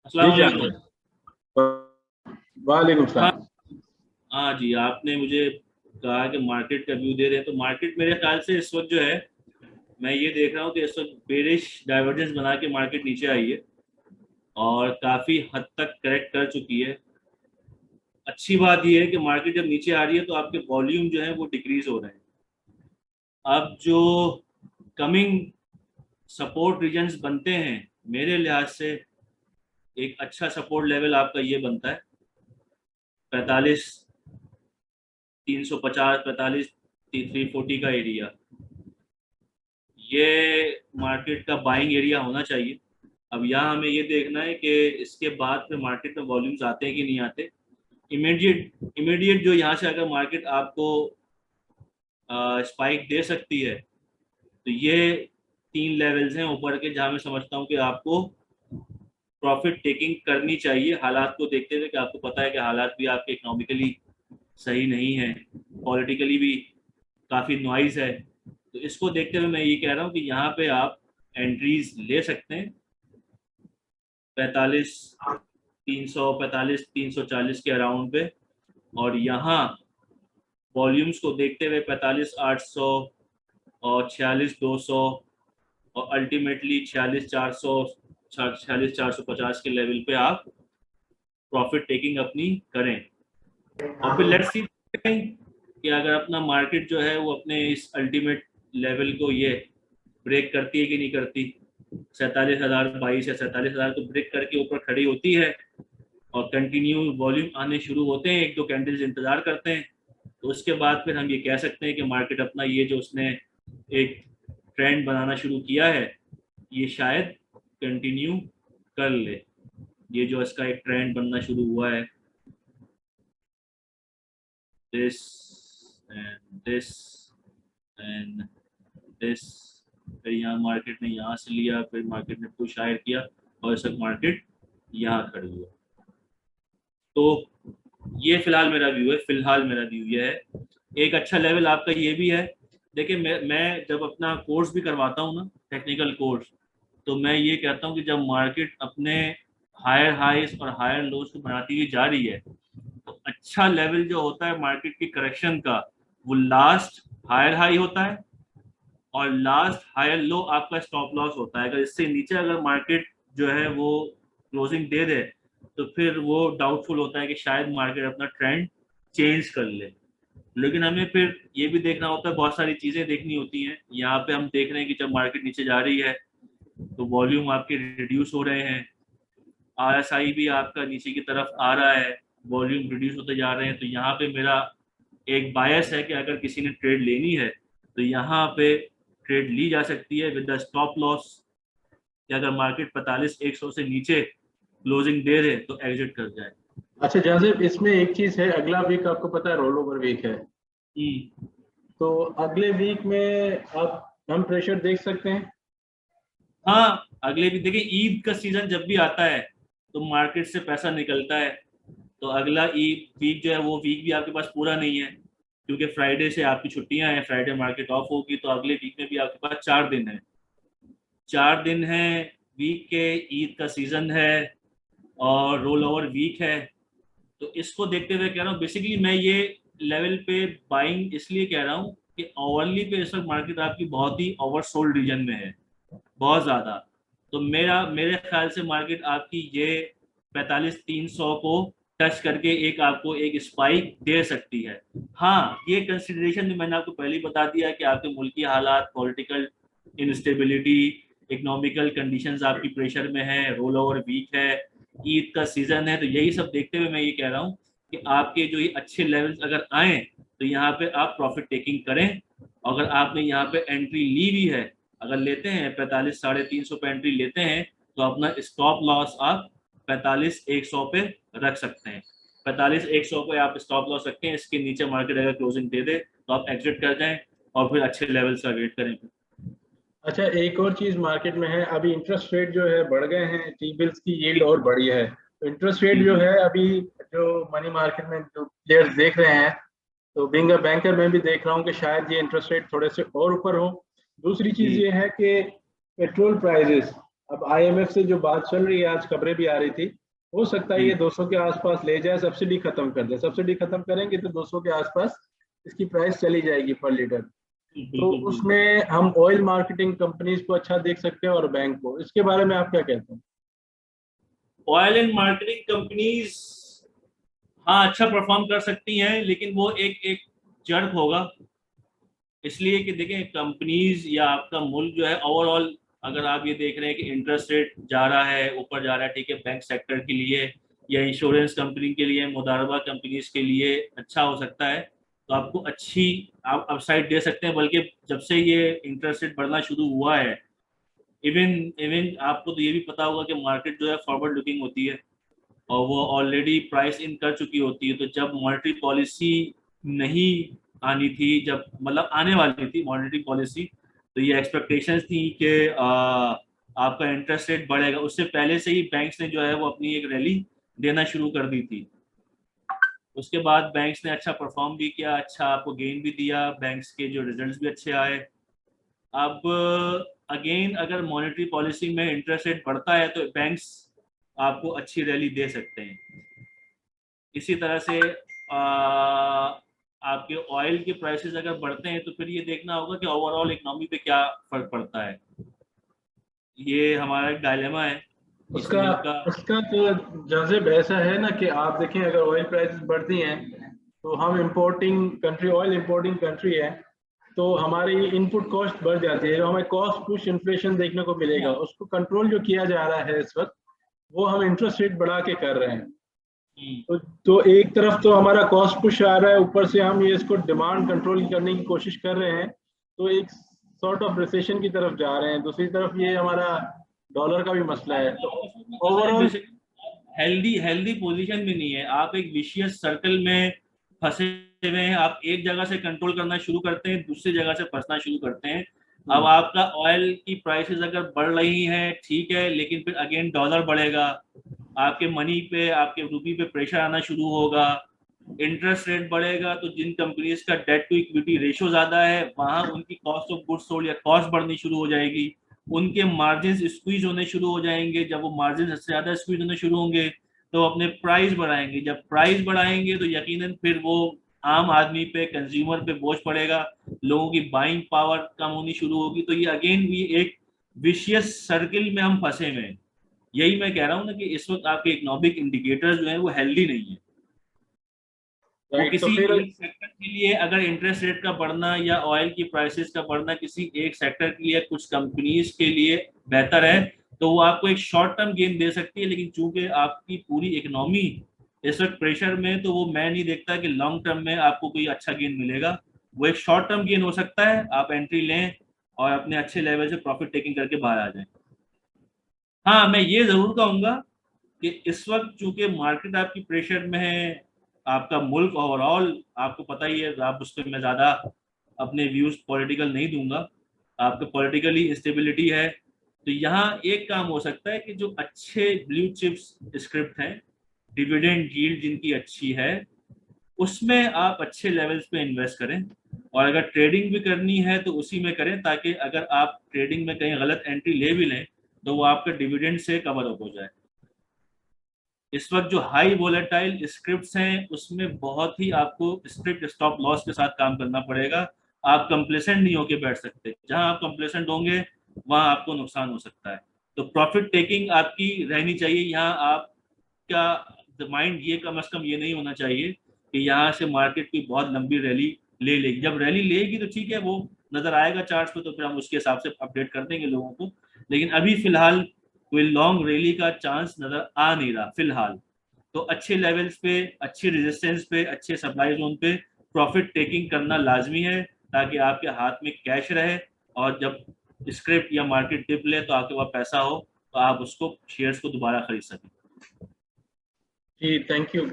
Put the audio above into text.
अस्सलाम जी वालेकुम। जान, वालेकुम हाँ। सलाम। हाँ जी, आपने मुझे कहा कि मार्केट का व्यू दे रहे हैं, तो मार्केट मेरे ख्याल से इस वक्त जो है, मैं ये देख रहा हूँ कि इस वक्त बेरिश डाइवर्जेंस बना के मार्केट नीचे आई है और काफ़ी हद तक करेक्ट कर चुकी है। अच्छी बात यह है कि मार्केट जब नीचे आ रही है तो आपके वॉल्यूम जो है वो डिक्रीज हो रहे हैं। अब जो कमिंग सपोर्ट रीजन्स बनते हैं, मेरे लिहाज से एक अच्छा सपोर्ट लेवल आपका ये बनता है 45, 350, 45, 340 का एरिया। ये मार्केट का बाइंग एरिया होना चाहिए। अब यहाँ हमें ये देखना है कि इसके बाद में मार्केट में वॉल्यूम्स आते हैं कि नहीं आते। इमीडिएट जो यहाँ से अगर मार्केट आपको स्पाइक दे सकती है, तो ये 3 लेवल्स हैं ऊपर के जहाँ मैं समझता हूँ कि आपको प्रॉफिट टेकिंग करनी चाहिए, हालात को देखते हुए, कि आपको पता है कि हालात भी आपके इकोनॉमिकली सही नहीं है, पॉलिटिकली भी काफ़ी नॉइज है। तो इसको देखते हुए मैं ये कह रहा हूँ कि यहाँ पे आप एंट्रीज ले सकते हैं 45, 340 के अराउंड पे। और यहाँ वॉल्यूम्स को देखते हुए 45,800 और 46,200 और अल्टीमेटली 46,400, 46,450 के लेवल पे आप प्रॉफिट टेकिंग अपनी करें। और फिर लेट्स सी कि अगर अपना मार्केट जो है वो अपने इस अल्टीमेट लेवल को ये ब्रेक करती है कि नहीं करती। 47,022 या 47,000 को ब्रेक करके ऊपर खड़ी होती है और कंटिन्यू वॉल्यूम आने शुरू होते हैं, एक दो कैंडल्स इंतजार करते हैं, तो उसके बाद फिर हम ये कह सकते हैं कि मार्केट अपना ये जो उसने एक ट्रेंड बनाना शुरू किया है, ये शायद कंटिन्यू कर ले। ये जो इसका एक ट्रेंड बनना शुरू हुआ है, this and this and this, फिर यहाँ मार्केट ने यहाँ से लिया, फिर मार्केट ने पुश हायर किया और इस वक्त मार्केट यहाँ खड़ी हुआ। तो ये फिलहाल मेरा व्यू ये है। एक अच्छा लेवल आपका ये भी है। देखिए, मैं जब अपना कोर्स भी करवाता हूँ ना, टेक्निकल कोर्स, तो मैं ये कहता हूँ कि जब मार्केट अपने हायर हाईज और हायर लोज को बनाती हुई जा रही है, तो अच्छा लेवल जो होता है मार्केट की करेक्शन का, वो लास्ट हायर हाई होता है और लास्ट हायर लो आपका स्टॉप लॉस होता है। अगर इससे नीचे अगर मार्केट जो है वो क्लोजिंग दे दे, तो फिर वो डाउटफुल होता है कि शायद मार्केट अपना ट्रेंड चेंज कर ले। लेकिन हमें फिर ये भी देखना होता है, बहुत सारी चीजें देखनी होती हैं। यहाँ पे हम देख रहे हैं कि जब मार्केट नीचे जा रही है तो वॉल्यूम आपके रिड्यूस हो रहे हैं, आरएसआई भी आपका नीचे की तरफ आ रहा है, वॉल्यूम रिड्यूस होते जा रहे हैं। तो यहाँ पे मेरा एक बायस है कि अगर किसी ने ट्रेड लेनी है तो यहाँ पे ट्रेड ली जा सकती है विद द स्टॉप लॉस, कि अगर मार्केट 45,100 से नीचे क्लोजिंग दे दे तो एग्जिट कर जाए। अच्छा जैसे इसमें एक चीज है, अगला वीक आपको पता है रोल ओवर वीक है, तो अगले वीक में आप हम प्रेशर देख सकते हैं। हाँ, अगले भी देखिए, ईद का सीजन जब भी आता है तो मार्केट से पैसा निकलता है। तो अगला ईद वीक जो है वो वीक भी आपके पास पूरा नहीं है, क्योंकि फ्राइडे से आपकी छुट्टियां हैं, फ्राइडे मार्केट ऑफ होगी, तो अगले वीक में भी आपके पास 4 दिन है। 4 दिन है वीक के, ईद का सीजन है और रोल ओवर वीक है। तो इसको देखते हुए कह रहा हूँ, बेसिकली मैं ये लेवल पे बाइंग इसलिए कह रहा हूँ कि ओवरली पे इस वक्त मार्केट आपकी बहुत ही ओवरसोल्ड रीजन में है, बहुत ज्यादा। तो मेरे ख्याल से मार्केट आपकी ये 45,300 को टच करके एक आपको एक स्पाइक दे सकती है। हाँ, ये कंसिडरेशन में मैंने आपको पहले ही बता दिया कि आपके मुल्की हालात, पॉलिटिकल इंस्टेबिलिटी, इकोनॉमिकल कंडीशंस आपकी प्रेशर में है, रोल ओवर वीक है, ईद का सीजन है। तो यही सब देखते हुए मैं ये कह रहा हूँ कि आपके जो ये अच्छे लेवल्स अगर आए तो यहाँ पे आप प्रॉफिट टेकिंग करें। अगर आपने यहाँ पे एंट्री ली भी है, अगर लेते हैं 45,350 पे एंट्री लेते हैं, तो अपना स्टॉप लॉस आप 45,100 पे रख सकते हैं। 45,100 पे आप स्टॉप लॉस रखें, इसके नीचे मार्केट अगर क्लोजिंग दे दे तो आप एग्जिट कर जाएं और फिर अच्छे लेवल्स का वेट करें। अच्छा एक और चीज मार्केट में है, अभी इंटरेस्ट रेट जो है बढ़ गए हैं, टी बिल्स की यील्ड और बढ़ी है, तो इंटरेस्ट रेट जी जो जी। है अभी जो मनी मार्केट में जो प्लेयर्स देख रहे हैं, तो बीइंग अ बैंकर मैं भी देख रहा हूँ कि शायद ये इंटरेस्ट रेट थोड़े से और ऊपर हो। दूसरी चीज जी ये है कि पेट्रोल प्राइजेस अब IMF से जो बात चल रही है, आज खबरें भी आ रही थी, हो सकता है ये 200 के आसपास ले जाए, सब्सिडी खत्म कर दे। सब्सिडी खत्म करेंगे तो 200 के आसपास इसकी प्राइस चली जाएगी पर लीटर। तो बिल्कुल बिल्कुल। उसमें हम ऑयल मार्केटिंग कंपनीज को अच्छा देख सकते हैं और बैंक को। इसके बारे में आप क्या कहते हैं? ऑयल एंड मार्केटिंग कंपनीज हाँ अच्छा परफॉर्म कर सकती हैं, लेकिन वो एक एक जर्क होगा। इसलिए कि देखें, कंपनीज या आपका मुल्क जो है ओवरऑल, अगर आप ये देख रहे हैं कि इंटरेस्ट रेट जा रहा है, ऊपर जा रहा है, ठीक है, बैंक सेक्टर के लिए या इंश्योरेंस कंपनी के लिए, मुदारबा कंपनीज के लिए अच्छा हो सकता है, तो आपको अच्छी आप अपसाइड दे सकते हैं। बल्कि जब से ये इंटरेस्ट रेट बढ़ना शुरू हुआ है, इवन इवन आपको तो ये भी पता होगा कि मार्केट जो है फॉरवर्ड लुकिंग होती है और वो ऑलरेडी प्राइस इन कर चुकी होती है। तो जब मॉनेटरी पॉलिसी नहीं आनी थी, जब मतलब आने वाली थी मॉनेटरी पॉलिसी, तो ये एक्सपेक्टेशंस थी कि आपका इंटरेस्ट रेट बढ़ेगा। उससे पहले से ही बैंक्स ने जो है वो अपनी एक रैली देना शुरू कर दी थी। उसके बाद बैंक्स ने अच्छा परफॉर्म भी किया, अच्छा आपको गेन भी दिया, बैंक्स के जो रिजल्ट्स भी अच्छे आए। अब अगेन अगर मॉनेटरी पॉलिसी में इंटरेस्ट रेट बढ़ता है तो बैंक्स आपको अच्छी रैली दे सकते हैं। इसी तरह से आपके ऑयल के प्राइसेस अगर बढ़ते हैं तो फिर ये देखना होगा कि ओवरऑल इकोनॉमी पे क्या फर्क पड़ता है। ये हमारा एक डायलेमा है इस उसका मुल्क का। उसका तो जज़ब ऐसा है ना कि आप देखें, अगर ऑयल प्राइसेस बढ़ती हैं तो हम importing country, oil importing country है, तो हमारी इनपुट कॉस्ट बढ़ जाती है। जो हमें कॉस्ट पुश इन्फ्लेशन देखने को मिलेगा, उसको कंट्रोल जो किया जा रहा है इस वक्त, वो हम इंटरेस्ट रेट बढ़ा के कर रहे हैं। तो एक तरफ तो हमारा कॉस्ट पुश आ रहा है, ऊपर से हम ये इसको डिमांड कंट्रोल करने की कोशिश कर रहे हैं, तो एक सॉर्ट ऑफ रिसेशन की तरफ जा रहे हैं। दूसरी तरफ ये हमारा डॉलर का भी मसला है। तो ओवरऑल हेल्दी हेल्दी पोजीशन में नहीं है, आप एक विशियस सर्कल में फंसे हुए हैं। आप एक जगह से कंट्रोल करना शुरू करते हैं, दूसरी जगह से फंसना शुरू करते हैं। अब आपका ऑयल की प्राइसेस अगर बढ़ रही हैं ठीक है, लेकिन फिर अगेन डॉलर बढ़ेगा, आपके मनी पे, आपके रूपी पे प्रेशर आना शुरू होगा। इंटरेस्ट रेट बढ़ेगा तो जिन कंपनीज का डेट टू इक्विटी रेशियो ज्यादा है, वहां उनकी कॉस्ट ऑफ गुड्स सोल्ड या कॉस्ट बढ़नी शुरू हो जाएगी, उनके मार्जिन स्क्वीज होने शुरू हो जाएंगे। जब वो मार्जिन से ज्यादा स्क्वीज होने शुरू होंगे तो अपने प्राइस बढ़ाएंगे। जब प्राइस बढ़ाएंगे तो यकीनन फिर वो आम आदमी पे, कंज्यूमर पे बोझ पड़ेगा, लोगों की बाइंग पावर कम होनी शुरू होगी। तो ये अगेन भी एक विशियस सर्किल में हम फंसे हुए हैं। यही मैं कह रहा हूँ ना कि इस वक्त आपके इकोनॉमिक इंडिकेटर्स जो है वो हेल्दी नहीं है। वो राइट। तो किसी फिर एक सेक्टर के लिए, अगर इंटरेस्ट रेट का बढ़ना या ऑयल की प्राइसेस का बढ़ना किसी एक सेक्टर के लिए, कुछ कंपनीज के लिए बेहतर है, तो वो आपको एक शॉर्ट टर्म गेन दे सकती है। लेकिन चूंकि आपकी पूरी इकोनॉमी इस वक्त प्रेशर में, तो वो मैं नहीं देखता कि लॉन्ग टर्म में आपको कोई अच्छा गेन मिलेगा। वो एक शॉर्ट टर्म गेन हो सकता है, आप एंट्री लें और अपने अच्छे लेवल से प्रॉफिट टेकिंग करके बाहर आ जाएं। हाँ, मैं ये जरूर कहूंगा कि इस वक्त चूंकि मार्केट आपकी प्रेशर में है, आपका मुल्क ओवरऑल आपको पता ही है, आप उस पर मैं ज़्यादा अपने व्यूज पॉलिटिकल नहीं दूंगा, आपका पॉलिटिकली इंस्टेबिलिटी है। तो यहाँ एक काम हो सकता है कि जो अच्छे ब्लू चिप्स स्क्रिप्ट हैं, डिविडेंड यील्ड जिनकी अच्छी है, उसमें आप अच्छे लेवल्स पे इन्वेस्ट करें। और अगर ट्रेडिंग भी करनी है तो उसी में करें, ताकि अगर आप ट्रेडिंग में कहीं गलत एंट्री ले भी लें तो वो आपके डिविडेंड से कवर अप हो जाए। इस वक्त जो हाई वोलेटाइल स्क्रिप्ट्स हैं उसमें बहुत ही आपको स्ट्रिक्ट स्टॉप लॉस के साथ काम करना पड़ेगा। आप कंप्लेसेंट नहीं होके बैठ सकते, जहां आप कंप्लेसेंट होंगे वहां आपको नुकसान हो सकता है। तो प्रॉफिट टेकिंग आपकी रहनी चाहिए। यहाँ आपका माइंड ये कम से कम ये नहीं होना चाहिए कि यहाँ से मार्केट की बहुत लंबी रैली ले लेगी। जब रैली लेगी तो ठीक है, वो नजर आएगा चार्ट पे, तो फिर हम उसके हिसाब से अपडेट कर देंगे लोगों को। लेकिन अभी फिलहाल कोई लॉन्ग रैली का चांस नजर आ नहीं रहा फिलहाल। तो अच्छे लेवल्स पे, अच्छी रेजिस्टेंस पे, अच्छे सप्लाई जोन पे प्रॉफिट टेकिंग करना लाजमी है, ताकि आपके हाथ में कैश रहे और जब स्क्रिप्ट या मार्केट डिप ले तो आपके पास पैसा हो, तो आप उसको शेयर्स को दोबारा खरीद सकें। जी, थैंक यू।